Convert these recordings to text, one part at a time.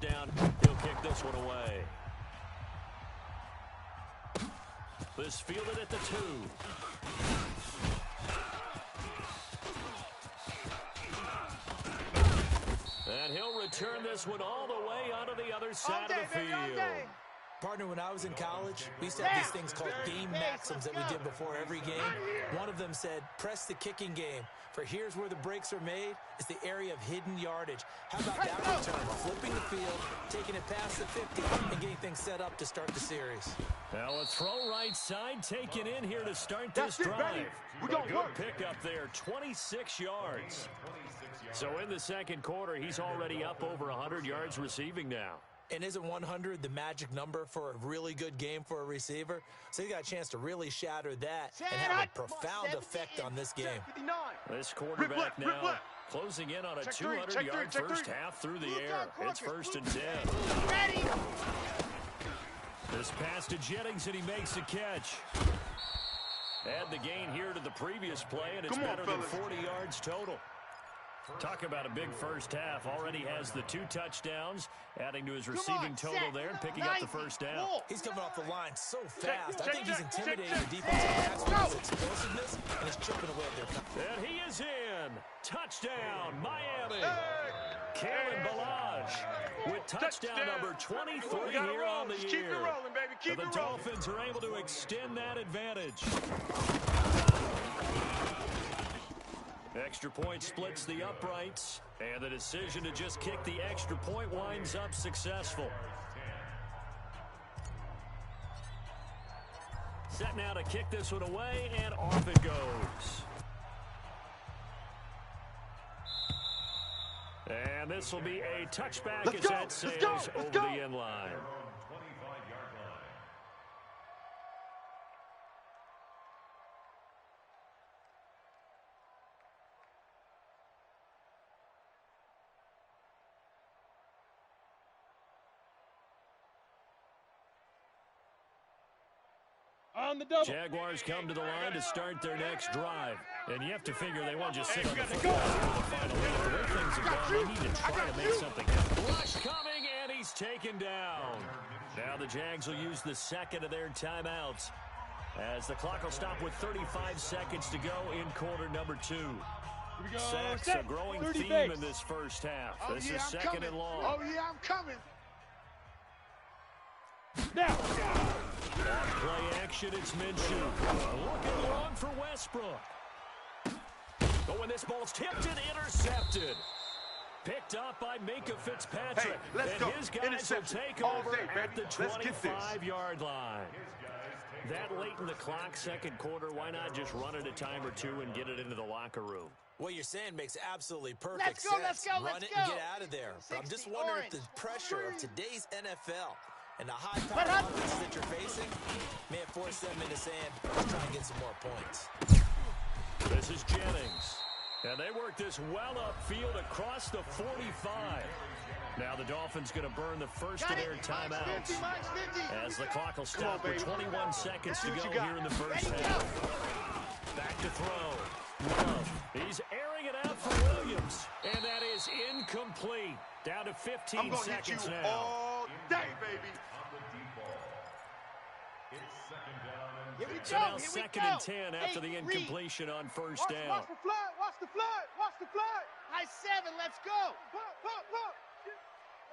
touchdown. He'll kick this one away. This fielded at the 2. And he'll return this one all the way onto the other side of the field. Partner, when I was in college, we used to have these things called game maxims that we did before every game. One of them said, press the kicking game. For here's where the breaks are made. It's the area of hidden yardage. How about that return? Flipping the field, taking it past the 50, and getting things set up to start the series. Now a throw right side taken in here to start this drive. A good pickup there, 26 yards. So in the second quarter, he's already up over 100 yards receiving now. And isn't 100 the magic number for a really good game for a receiver? So he got a chance to really shatter that and have a profound effect on this game. This quarterback now closing in on a 200-yard first half through the air. It's 1st and 10. Ready. This pass to Jennings, and he makes the catch. Add the gain here to the previous play, and it's better than 40 yards total. Talk about a big first half. Already has the 2 touchdowns, adding to his receiving total there and picking up the first down. He's coming off the line so fast. I think he's intimidating the defensive backs with his explosiveness, and he's chipping away at their coverage. And he is in. Touchdown, Miami. Kalen Balaj with touchdown number 23 here on the year. Keep it rolling, baby. Keep it rolling. The Dolphins are able to extend that advantage. Extra point splits the uprights, and the decision to just kick the extra point winds up successful. Set now to kick this one away, and off it goes. And this will be a touchback as that sails over the end line. Jaguars come to the line to start their next drive. And you have to figure they won't just sit on the football for the final minute. The way things have gone, they need to try to make something happen. Rush coming, and he's taken down. Now the Jags will use the second of their timeouts, as the clock will stop with 35 seconds to go in quarter number 2. Sacks, a growing theme in this first half. This is second and long. Oh, yeah, I'm coming. Now. Play action, it's Minshew. Looking long for Westbrook. Oh, and this ball's tipped and intercepted. Picked up by Minka Fitzpatrick. And his guys will take over at the 25-yard line. That late in the clock, second quarter, why not just run it a time or two and get it into the locker room? What you're saying makes absolutely perfect sense. Run it and get out of there. But I'm just wondering if the pressure of today's NFL and the high-powered offenses that you're facing may have forced them into saying, let's try and get some more points. This is Jennings. And they work this well upfield across the 45. Now the Dolphins going to burn the first of their timeouts, as the clock will stop with 21 seconds to go here in the first half. Back to throw. Love. He's airing it out for Williams. And that is incomplete. Down to 15 seconds now. All day, baby. Here we go. So now second and 10 after the incompletion on first down. Watch the fly. Watch the fly. Watch the fly. High 7. Let's go. Pop.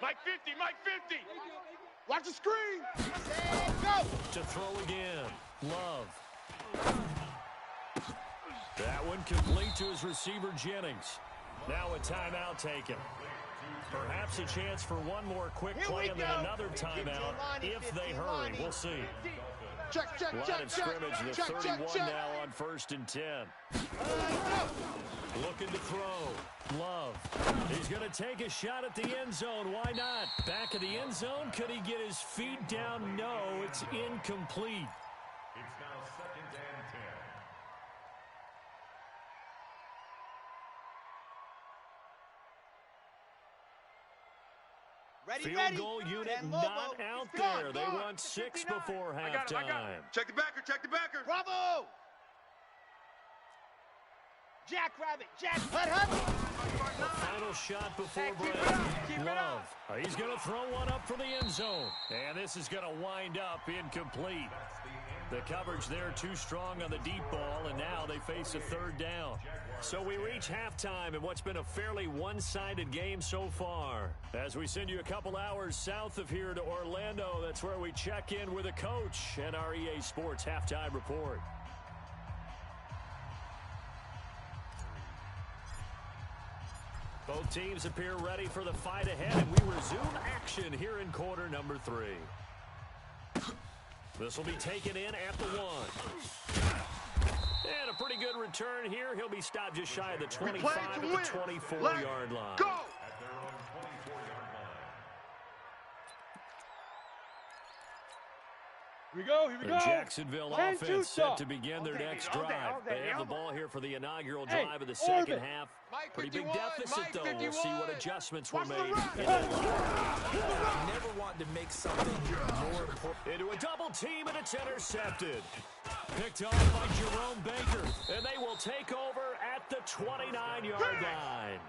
Mike 50. Mike 50. Watch the screen. Set, go. To throw again. Love. That one complete to his receiver, Jennings. Now a timeout taken. Perhaps a chance for one more quick play and then another timeout if they hurry. We'll see. Line of scrimmage, the 31 now on 1st and 10. Looking to throw. Love. He's going to take a shot at the end zone. Why not? Back of the end zone. Could he get his feet down? No, it's incomplete. It's now 2nd and 10. Field goal unit not out there. They want 6 before halftime. Check the backer. Bravo. Jackrabbit. Jack. Hut. final shot before break. Love. He's going to throw one up for the end zone. And this is going to wind up incomplete. The coverage there too strong on the deep ball, and now they face a third down. So we reach halftime in what's been a fairly one-sided game so far. As we send you a couple hours south of here to Orlando, that's where we check in with a coach and our EA Sports Halftime Report. Both teams appear ready for the fight ahead, and we resume action here in quarter number 3. This will be taken in at the 1. And a pretty good return here. He'll be stopped just shy of the 25 at the 24-yard line. Go! Here we go, here we go. Jacksonville offense set to begin their next drive. They have the ball here for the inaugural drive of the second half. Pretty big deficit, though. We'll see what adjustments were made. Never want to make something more important. Into a double team, and it's intercepted. Picked off by Jerome Baker, and they will take over at the 29-yard line.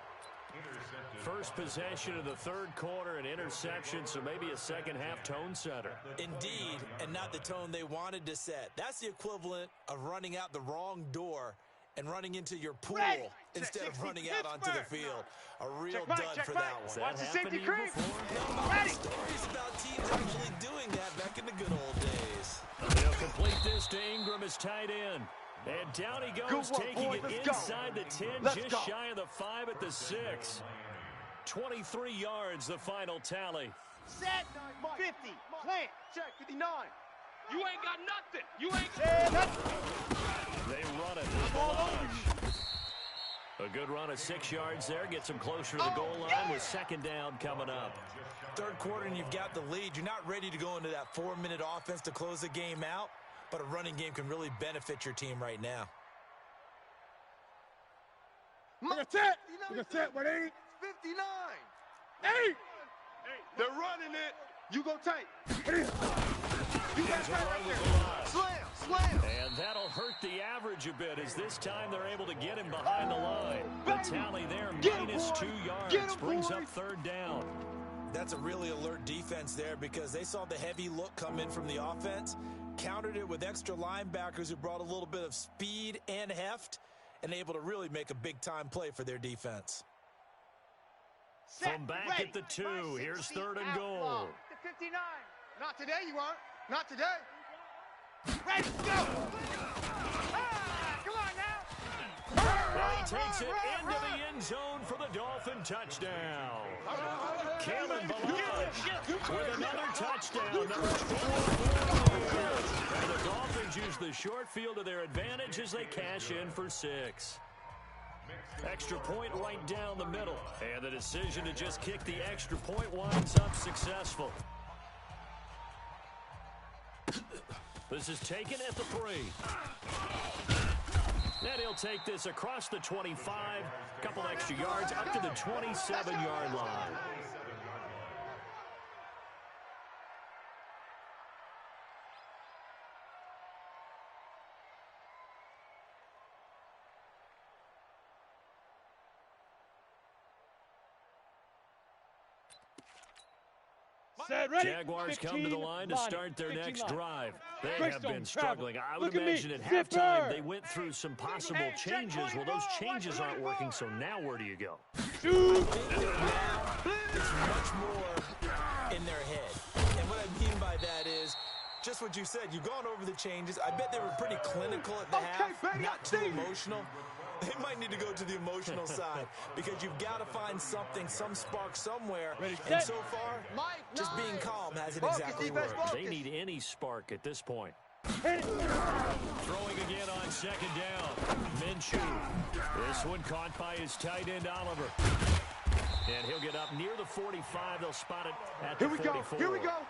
First possession of the third quarter, an interception, so maybe a second-half tone setter. Indeed, and not the tone they wanted to set. That's the equivalent of running out the wrong door and running into your pool instead of running out onto the field. A real dud for that one. That happened to you before? Stories about teams actually doing that back in the good old days. They'll complete this to Ingram as tight end. And down he goes, taking it inside the 10, just shy of the 5 at the 6. 23 yards, the final tally. Set, 50, plant, check, 59. You ain't got nothing. You ain't got They run it with the launch. A good run of 6 yards there. Gets them closer to the goal line with second down coming up. Third quarter and you've got the lead. You're not ready to go into that 4-minute offense to close the game out, but a running game can really benefit your team right now. Look at that. Look at that, what ain't? 59. Hey! They're running it. You go tight. You got that right there. Slam, slam. And that'll hurt the average a bit, as this time they're able to get him behind the line. The tally there, minus 2 yards, brings up third down. That's a really alert defense there because they saw the heavy look come in from the offense, countered it with extra linebackers who brought a little bit of speed and heft, and able to really make a big-time play for their defense. From back at the 2, here's third and goal. 59. Not today, you aren't. Not today. Ready, go! Come on now! Well, he takes it into the end zone for the Dolphin touchdown. Kalen Balaj with another touchdown, number 12. And the Dolphins use the short field to their advantage as they cash in for 6. Extra point right down the middle. And the decision to just kick the extra point winds up successful. This is taken at the 3. And he'll take this across the 25. Couple extra yards up to the 27-yard line. Jaguars come to the line to start their next drive. They have been struggling. I would imagine at halftime they went through some possible changes. Well, those changes aren't working, so now where do you go? It's much more in their head. And what I mean by that is just what you said. You've gone over the changes. I bet they were pretty clinical at the half, not too emotional. They might need to go to the emotional side because you've got to find something, some spark somewhere. And so far, just being calm hasn't exactly worked. They need any spark at this point. Throwing again on second down. Minshew. This one caught by his tight end, Oliver. And he'll get up near the 45. They'll spot it at the 44. Here we go.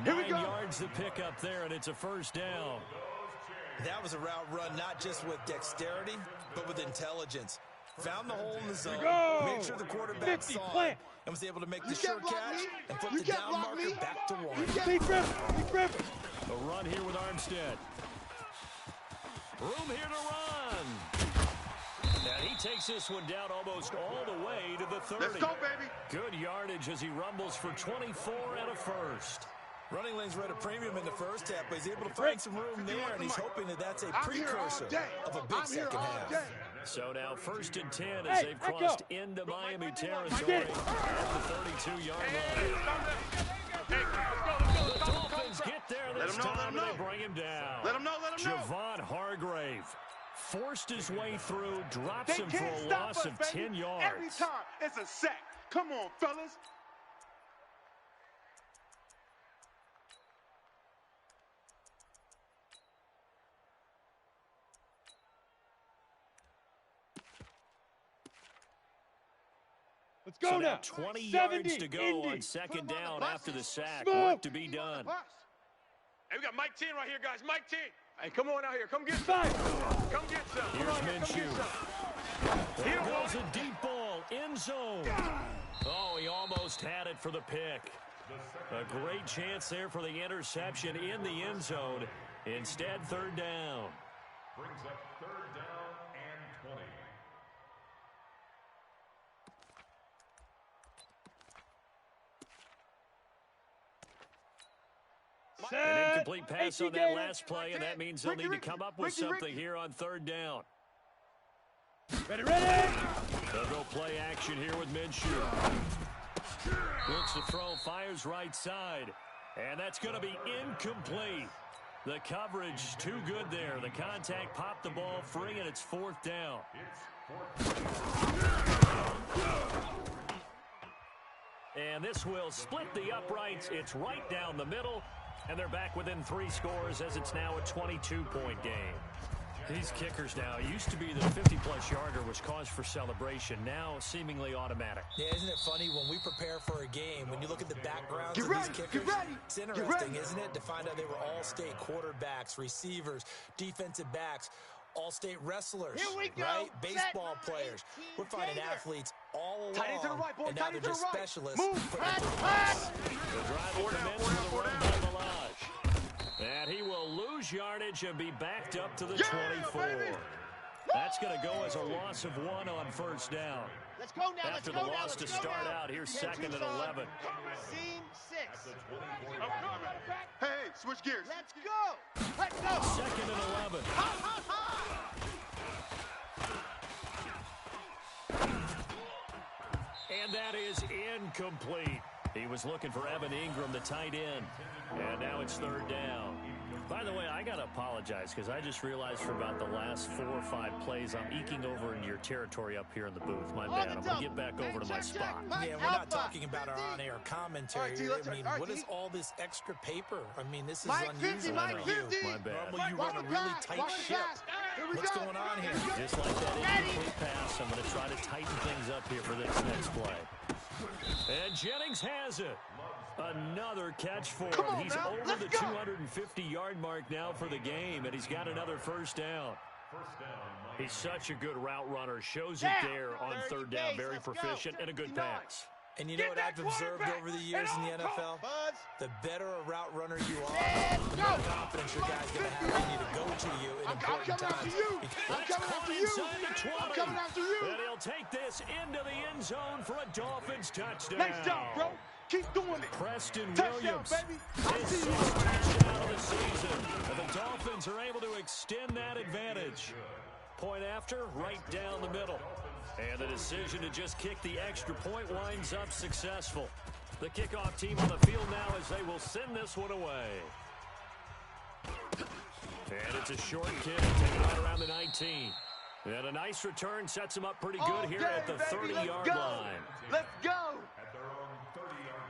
9 yards to pick up there, and it's a first down. That was a route run not just with dexterity, but with intelligence. Found the hole in the zone, made sure the quarterback saw it, and was able to make the sure catch and flip the down marker back to 1. A run here with Armstead. Room here to run. And He takes this one down almost all the way to the 30. Let's go, baby. Good yardage as he rumbles for 24 and a first. Running lanes were at a premium in the first half, but he's able to find some room there, and he's hoping that that's a precursor of a big second half. So now 1st and 10 as they've crossed into Miami territory at the 32-yard line. The Dolphins get there this time, and they bring him down. Let him know. Javon Hargrave forced his way through, drops him for a loss of 10 yards. Every time it's a sack. Come on, fellas. Let's go So now. 20 yards to go on second down after the sack. Work to be done. Hey, we got Mike 10 right here, guys. Mike 10. Hey, come on out here. Come get some. Come get some. Here's Minshew. There goes a deep ball, end zone. Oh, he almost had it for the pick. A great chance there for the interception in the end zone. Instead, third down. Brings up third down and 20. An incomplete pass on that last play, and that means they'll need to come up with something here on third down. Ready. They'll go play action here with Minshew. Looks to throw, fires right side, and that's going to be incomplete. The coverage too good there. The contact popped the ball free, and it's fourth down. And this will split the uprights. It's right down the middle. And they're back within 3 scores as it's now a 22-point game. These kickers now, it used to be that a 50-plus yarder was cause for celebration. Now seemingly automatic. Yeah, isn't it funny when we prepare for a game, when you look at the backgrounds of these kickers, it's interesting, isn't it, to find out they were all-state quarterbacks, receivers, defensive backs, all-state wrestlers, right? Baseball players. We're finding athletes all along, and now they're just specialists. The drive will commence with a run by Balaj. And he will lose yardage and be backed up to the 24. That's going to go as a loss of 1 on first down. Let's go now. After the loss to start out, here's 2nd and 11. Seam 6. Hey, switch gears. Let's go. 2nd and 11. And that is incomplete. He was looking for Evan Ingram, the tight end. And now it's third down. By the way, I got to apologize because I just realized for about the last 4 or 5 plays, I'm eking over into your territory up here in the booth. My bad. I'm going to get back over to my spot. Yeah, we're not talking about our on-air commentary here. I mean, what is all this extra paper? I mean, this is unusual for you. My bad. Normally, you run a really tight ship. What's going on here? Just like that incomplete pass, I'm going to try to tighten things up here for this next play. And Jennings has it. Another catch for him. He's over the 250-yard mark now for the game, and he's got another first down. He's such a good route runner. Shows it there on third down. Very proficient and a good pass. And you know what I've observed over the years in the NFL? The better a route runner you are, the more confidence your guy's going to have when you to go to you in important times. I'm coming after you. And he'll take this into the end zone for a Dolphins touchdown. Nice job, bro. Keep doing it. Preston Touchdown, Williams. baby. His 6th touchdown of the season. And the Dolphins are able to extend that advantage. Point after, right down the middle. And the decision to just kick the extra point winds up successful. The kickoff team on the field now as they will send this one away. And it's a short kick, taken right around the 19. And a nice return sets him up pretty good here at the 30-yard line. Let's go. At their own 30-yard line.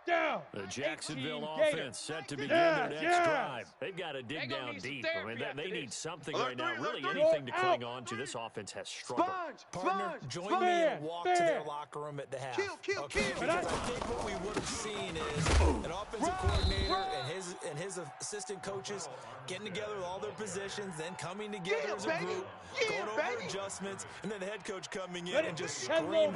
Down. The Jacksonville offense set to begin their next drive. They've got to dig down deep. I mean, they need something right now, really anything to cling on to. This offense has struggled. Partner, join me and walk to their locker room at the half. Okay, because I think what we would have seen is an offensive coordinator and his assistant coaches getting together with all their positions, then coming together as a group, going over adjustments, and then the head coach coming in and just screaming,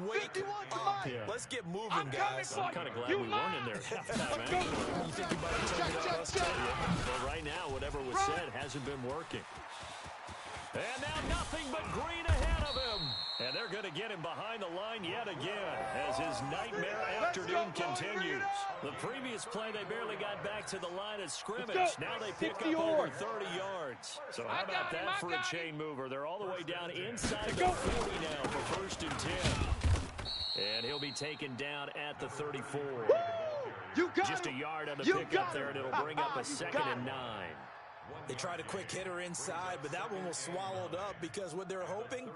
wake up. Let's get moving, guys. I'm kind of glad glad we weren't in there at halftime, actually. You think you might have turned it on us, too? Well, right now, whatever was said hasn't been working. And now nothing but green ahead of him. And they're going to get him behind the line yet again as his nightmare afternoon continues. The previous play, they barely got back to the line of scrimmage. Now they pick up over 30 yards. So how about that for a chain mover? They're all the way down inside the 40 now for 1st and 10. And he'll be taken down at the 34. Just a yard on the pickup there, and it'll bring up a 2nd and 9. They tried a quick hitter inside, but that one was swallowed up because what they're hoping,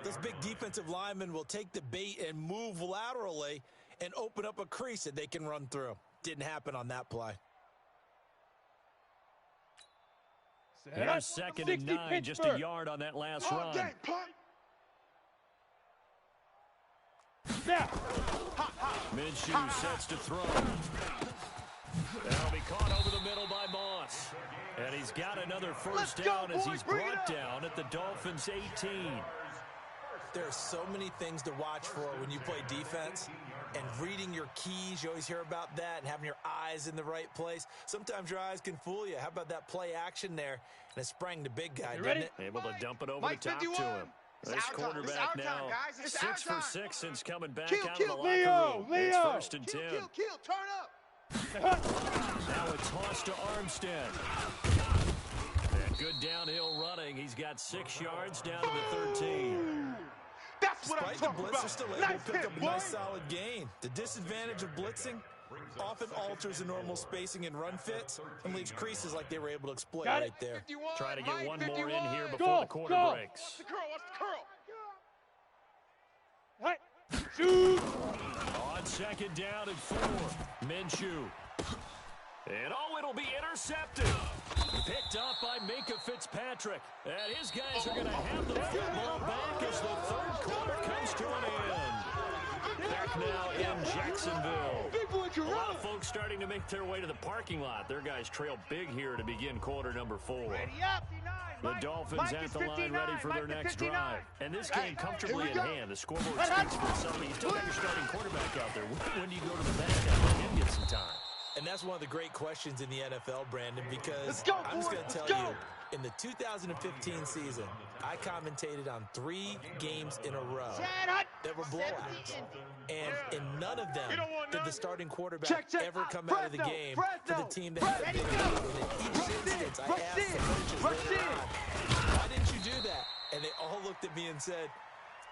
this big defensive lineman will take the bait and move laterally and open up a crease that they can run through. Didn't happen on that play. Here's 2nd and 9, just a yard on that last run. Minshew sets to throw. That'll be caught over the middle by Moss. And he's got another first down as he's brought down at the Dolphins' 18. There are so many things to watch for when you play defense. And reading your keys, you always hear about that, and having your eyes in the right place. Sometimes your eyes can fool you. How about that play action there? And it sprang the big guy, didn't it? Able to dump it over the top to him. This quarterback now 6 for 6 since coming back out of the locker room. It's 1st and 10. Turn up. Now a toss to Armstead. And good downhill running. He's got 6 yards down to the 13. That's what I'm Despite the talking blitz, about. they're still able to pick up a nice solid gain. The disadvantage of blitzing often alters the normal spacing and run fits and leaves creases like they were able to exploit right there. Try to get one more in here before the quarter breaks. What's the curl? Hey, shoot! On 2nd down and 4, Minshew. And it'll be intercepted. Picked up by Minka Fitzpatrick. And his guys are going to have the football back as the 3rd quarter comes to an end. Back now in Jacksonville. A lot of folks starting to make their way to the parking lot. Their guys trail big here to begin quarter number 4. The Dolphins at the line ready for their next drive. And this game comfortably in hand. The scoreboard speaks for itself. You still got your starting quarterback out there. When do you go to the back and let him get some time? And that's one of the great questions in the NFL, Brandon, because I'm just going to tell you, in the 2015 season, I commentated on 3 games in a row that were blowouts. And in none of them did the starting quarterback ever come out of the game for the team that had been in each instance. I asked the coaches later on, why didn't you do that? And they all looked at me and said,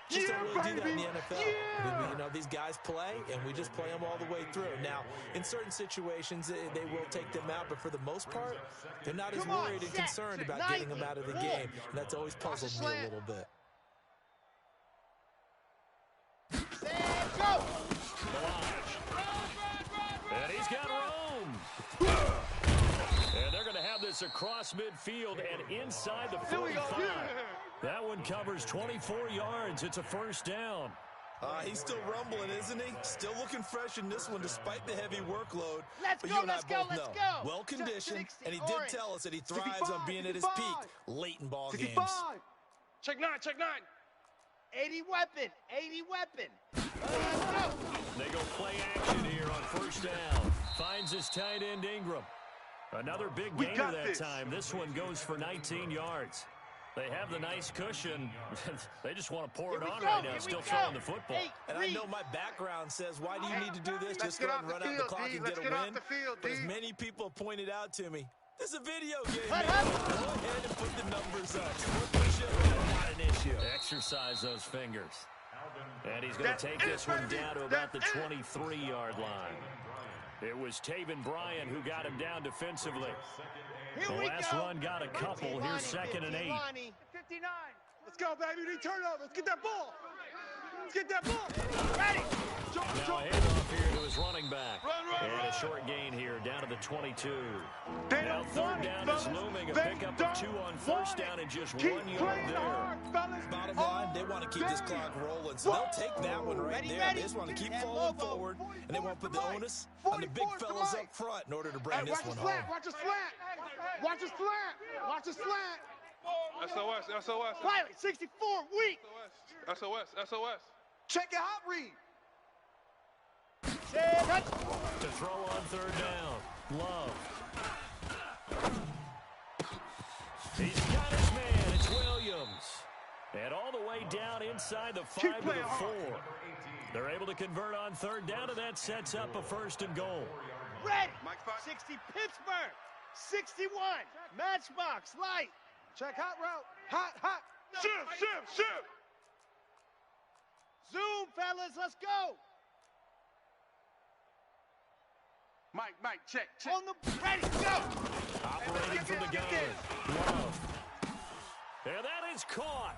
just don't really do that in the NFL. You know, these guys play, and we just play them all the way through. Now, in certain situations, they will take them out, but for the most part, they're not as worried and concerned about getting them out of the game, and that's always puzzled me a little bit. And he's got room. And they're going to have this across midfield and inside the 45. That one covers 24 yards. It's a 1st down. He's still rumbling, isn't he? Still looking fresh in this one despite the heavy workload. Let's but go, you and let's I go, both let's know. go. Well-conditioned, and he did tell us that he thrives on being at his peak late in ball games. Check 9. 80 weapon. Let's go. They go play action here on 1st down. Finds his tight end Ingram. Another big gainer that time. This one goes for 19 yards. They have the nice cushion. They just want to pour it on right now, still throwing the football. And I know my background says, why do you need to do this? Just go ahead and run out the clock and get a win. But as many people have pointed out to me, this is a video game, man. Go ahead and put the numbers up. Not an issue. Exercise those fingers. And he's going to take this one down to about the 23-yard line. It was Taven Bryan who got him down defensively. The last run got a couple. Here's 2nd and 8. 59. Let's go, baby. We need turn over. Let's get that ball. Ready. Now a handoff here to his running back. And a short gain here down to the 22. Now 3rd down is looming. A pickup of 2 on 1st down and just 1 yard there. Bottom line, they want to keep this clock rolling, so they'll take that one right there. They just want to keep falling forward, and they want to put the onus on the big fellas up front in order to bring this one home. Watch the slant. SOS. Pilot, 64, weak. SOS. Check your hot read. To throw on third down. Love. He's got his man. It's Williams. And all the way down inside the 5 to the 4. They're able to convert on third down, and that sets up a 1st and goal. Ready. 60 Pittsburgh. 61. Matchbox. Light. Check hot route. Hot. Shoot. Zoom, fellas. Let's go. Mike, check. On the ready. Go. Operating from the gun. Love. And that is caught.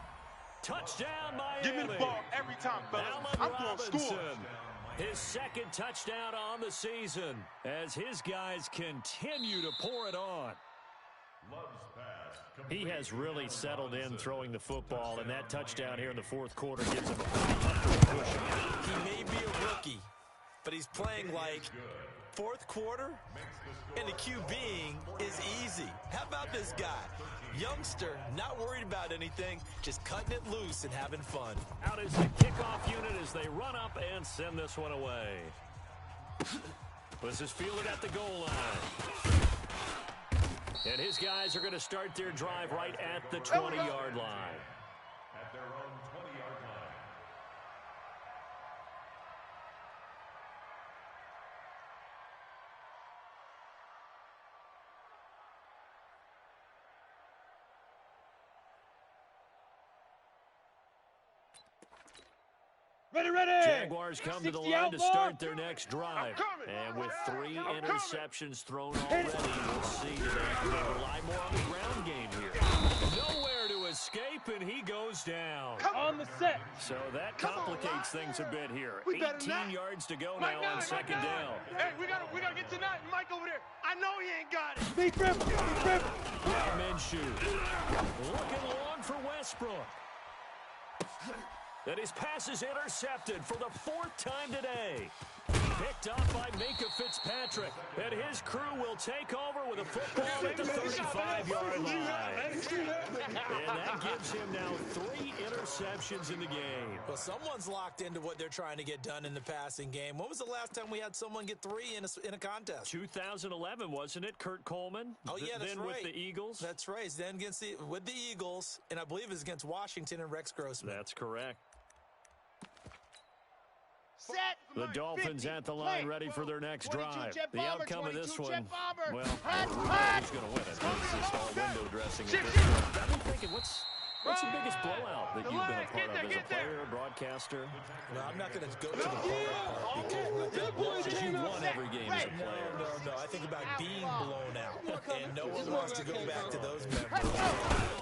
Touchdown, Miami. Give me the ball every time, fellas. Allen I'm going to score. Robinson. His 2nd touchdown on the season as his guys continue to pour it on. He has really settled in throwing the football, and that touchdown here in the 4th quarter gives him a push. He may be a rookie, but he's playing like 4th quarter, and the QBing is easy. How about this guy? Youngster, not worried about anything, just cutting it loose and having fun. Out is the kickoff unit as they run up and send this one away. This is fielded at the goal line. And his guys are going to start their drive right at the 20-yard line. At their own 20-yard line. Ready. Jaguars come to the line to start their next drive. And with 3 interceptions thrown already, we'll see today if they rely more on the ground game here. Nowhere to escape, and he goes down. On the set. So that complicates things a bit here. 18 yards to go now on 2nd down. Hey, we gotta get to that. Mike over there. I know he ain't got it. Big rip. Minshew looking long for Westbrook. And his pass is intercepted for the 4th time today. Picked up by Minka Fitzpatrick. And his crew will take over with a football at the 35-yard line. And that gives him now 3 interceptions in the game. Well, someone's locked into what they're trying to get done in the passing game. When was the last time we had someone get 3 in a contest? 2011, wasn't it? Kurt Coleman? Oh, yeah, that's then right. with the Eagles? That's right. Then with the Eagles, and I believe it was against Washington and Rex Grossman. That's correct. Set. The Dolphins 50. at the line, Play. ready for their next 22 drive. jet The bomber, outcome of this 22 one, jet bomber. well, Hot, we know hot. who's going to win it. This is all window dressing at this point. I've been thinking, what's the biggest blowout that you've been a part of as a player, broadcaster? No, I'm not going to go to the player part because You've won every game as a player. No. I think about being blown out, and no one wants to go back to those memories.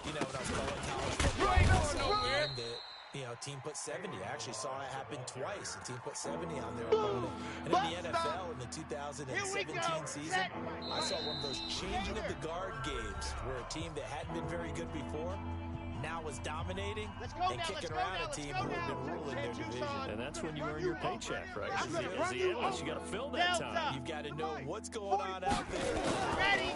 You know, when I was playing college football, I saw a game that, team put 70. I actually saw it happen twice. The team put 70 on their opponent. And in the NFL, in the 2017 season, I saw one of those changing of the guard games where a team that hadn't been very good before now was dominating and kicking around a team who had been ruling their division. And that's when you earn your paycheck, right? As the analyst, you got to fill that time. You've got to know what's going on out there. Ready.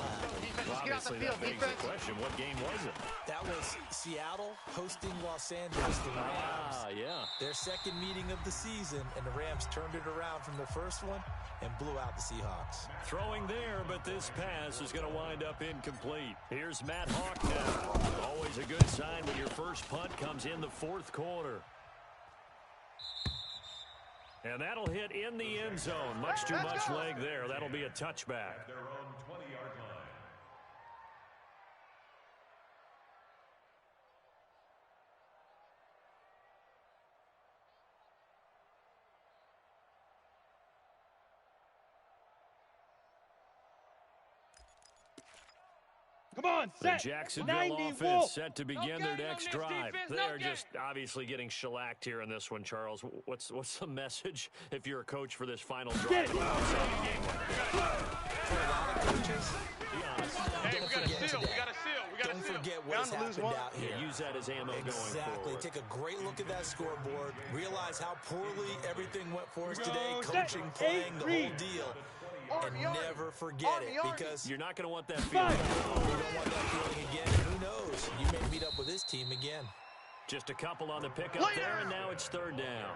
Well, obviously, that begs the question, what game was it? That was Seattle hosting Los Angeles, the Rams. Yeah. Their 2nd meeting of the season, and the Rams turned it around from their 1st one and blew out the Seahawks. Throwing there, but this pass is going to wind up incomplete. Here's Matt Hawk now. Always a good sign when your first punt comes in the 4th quarter. And that'll hit in the end zone. Much too much leg there. That'll be a touchback. At their own 20-yard line. Come on, The set. Jacksonville 90 offense Wolf. set to begin their next drive. They're just obviously getting shellacked here in this one, Charles. What's the message if you're a coach for this final drive? Get it. For a lot of coaches, be honest, Hey, we got to seal. don't forget what has happened out here. Yeah, use that as ammo going Exactly. forward. Take a great look at that scoreboard. Realize how poorly everything went for us today. Go, Coaching, set. playing, the whole 8-3. deal. And Army, Army. never forget Army, it Army. because You're not going to want that feeling. you don't want that feeling again. Who knows? You may meet up with this team again. Just a couple on the pickup there, and now it's 3rd down.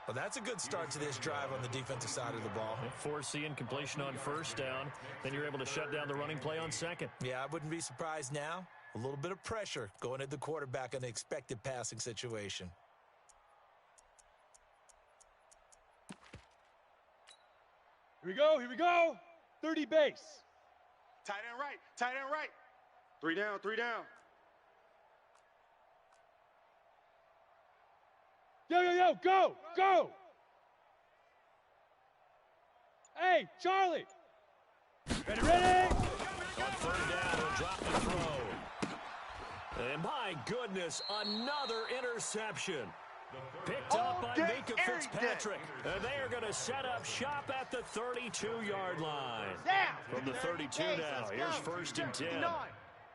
Well, that's a good start to this drive on the defensive side of the ball. Forcing incompletion on first down. Then you're able to shut down the running play on second. Yeah, I wouldn't be surprised now. A little bit of pressure going at the quarterback in the expected passing situation. Here we go, here we go. 30 base. Tight end right, tight end right. 3 down, 3 down. Yo, yo, yo, go, go. Hey, Charlie. Ready, ready. On third down, he'll drop the throw. And my goodness, another interception. Picked up by Minka Fitzpatrick. And they are going to set up shop at the 32-yard line. From the 32 now, here's first and 10.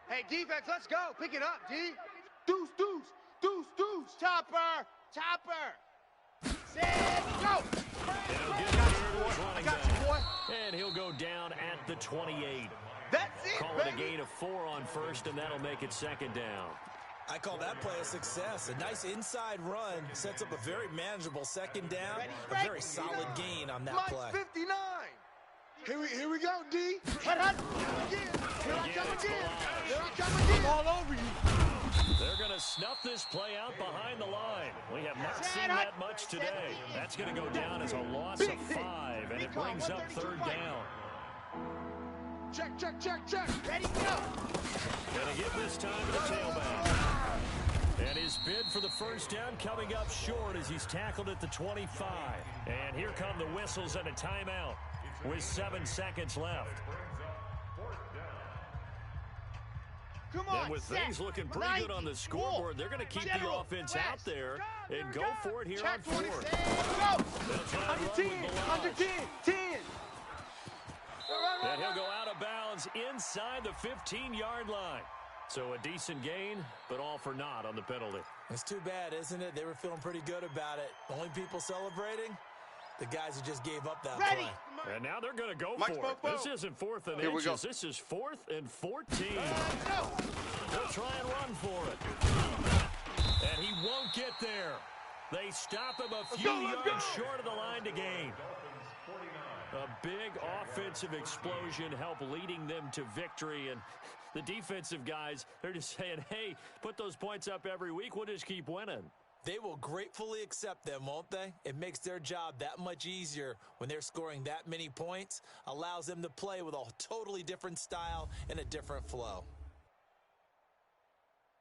Hey, defense, let's go. Pick it up, D. Deuce, deuce, deuce, deuce. Chopper, chopper. Set, go. I got you, boy. And he'll go down at the 28. That's it, Call it a gain of 4 on first, and that'll make it second down. I call that play a success. A nice inside run sets up a very manageable second down. A very solid gain on that play. 59. Here we go, D. Here I come again. All over you. They're going to snuff this play out behind the line. We have not seen that much today. That's going to go down as a loss of 5, and it brings up third down. Check, check, check, check. Ready, go. Going to give this time to the tailback. And his bid for the first down coming up short as he's tackled at the 25. And here come the whistles and a timeout with 7 seconds left. Come on, and with things looking pretty good on the scoreboard, they're going to keep the offense out there and go for it here on fourth. They'll try and run with Balazs. 10. And he'll go out of bounds inside the 15-yard line. So a decent gain, but all for naught on the penalty. It's too bad, isn't it? They were feeling pretty good about it. Only people celebrating? The guys who just gave up that play. And now they're going to go for it. This isn't 4th and inches. This is 4th and 14. They'll try and run for it. And he won't get there. They stop him a few yards short of the line to gain. A big offensive explosion helped leading them to victory. And the defensive guys, they're just saying, hey, put those points up every week. We'll just keep winning. They will gratefully accept them, won't they? It makes their job that much easier when they're scoring that many points. Allows them to play with a totally different style and a different flow.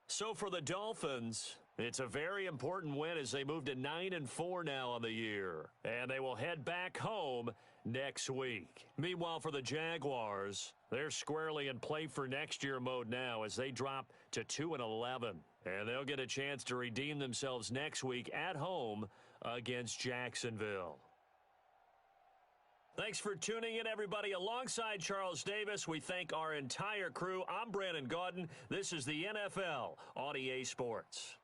So for the Dolphins, it's a very important win as they move to 9-4 now on the year. And they will head back home next week. Meanwhile, for the Jaguars, they're squarely in play for next year mode now as they drop to 2-11. And they'll get a chance to redeem themselves next week at home against Jacksonville. Thanks for tuning in, everybody. Alongside Charles Davis, we thank our entire crew. I'm Brandon Gaudin. This is the NFL on EA Sports.